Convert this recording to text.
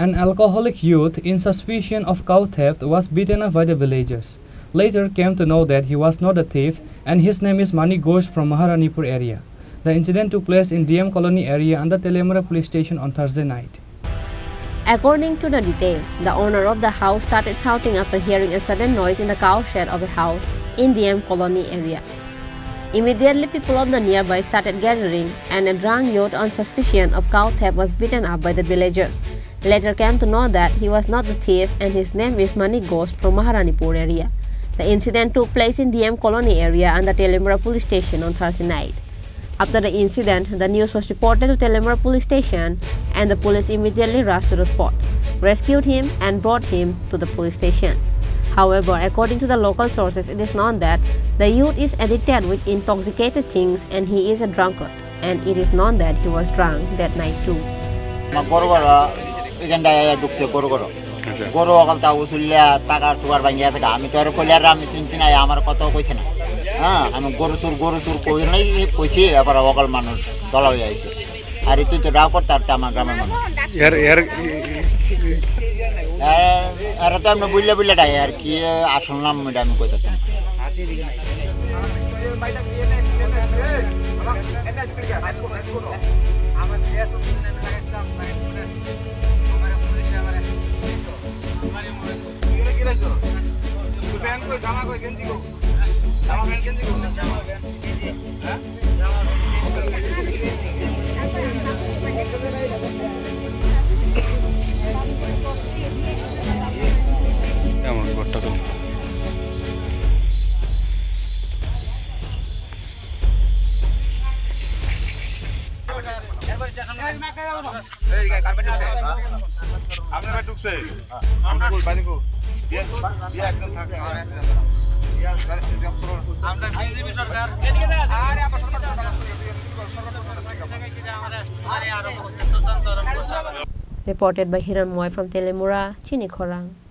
An alcoholic youth in suspicion of cow theft was beaten up by the villagers. Later came to know that he was not a thief and his name is Mani Ghosh from Maharanipur area. The incident took place in DM Colony area under Telemura police station on Thursday night. According to the details, the owner of the house started shouting after hearing a sudden noise in the cow shed of a house in DM Colony area. Immediately, people of the nearby started gathering, and a drunk youth on suspicion of cow theft was beaten up by the villagers. Later came to know that he was not the thief and his name is Mani Ghosh from Maharanipur area. The incident took place in DM Colony area under Telemura police station on Thursday night. After the incident, the news was reported to Telemura police station and the police immediately rushed to the spot, rescued him and brought him to the police station. However, according to the local sources, it is known that the youth is addicted with intoxicated things and he is a drunkard, and it is known that he was drunk that night too. গরু অকালতা উসুলিয়া টাকার টুকার ভাঙিয়া থাকে আমি তো আর Collier আমি চিনছি না আমার কথাও কইছে না হ্যাঁ আমি গরু সুর কই নাই কইছি এবার অকাল মানুষ দলা হয়ে আইছে আর তুই তো রাগ করতে আর আমার গ্রামের মানুষ আর তো আমি বুঝলে ডাই আর কি আসল নাম আমি কইতাম Reported by Hiran Moy from Telemura, Chini Khorang.